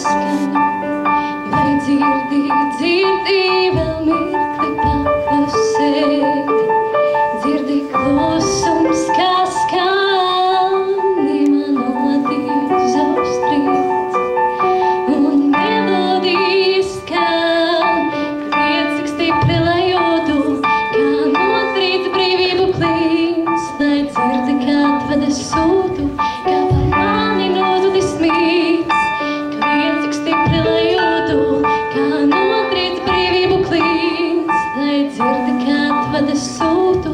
skan, vai dzirdi, dzirdi vēl mirkli paklusēt, dzirdi klusums, kā skan, imanot uzaustrīt, un melodijas skan, priecīgs stipri lejūtu, kā notrīt brīvību klīns, lai dzirdi, kā atveda sūtu, kā par mani nozudis mīts, ka priecīgs stipri lejūtu, kā notrīt brīvību klīns, lai dzirdi, kā atveda sūtu,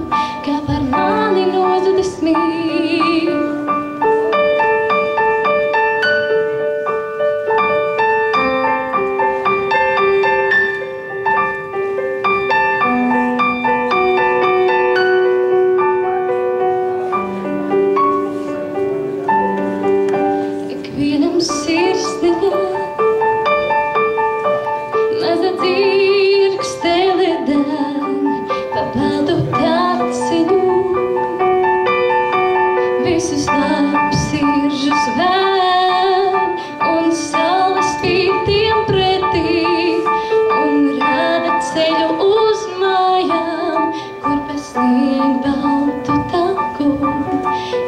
kā par mani nozudis mīts. Ikvienam sirsniņā maza dzirkstele deg, pa peldu taciņu visus labsirdžus vēd, un saule spīd tiem pretī, un rāda ceļu uz mājām, kur pa sniegu baltu taku.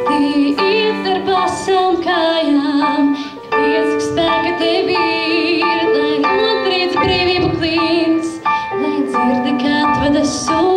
Tie iet ar basām kājām, ka priecīgs spēka tev ir, lai notrīc brīvību klīns, lai dzirdi, kā atveda sūtu.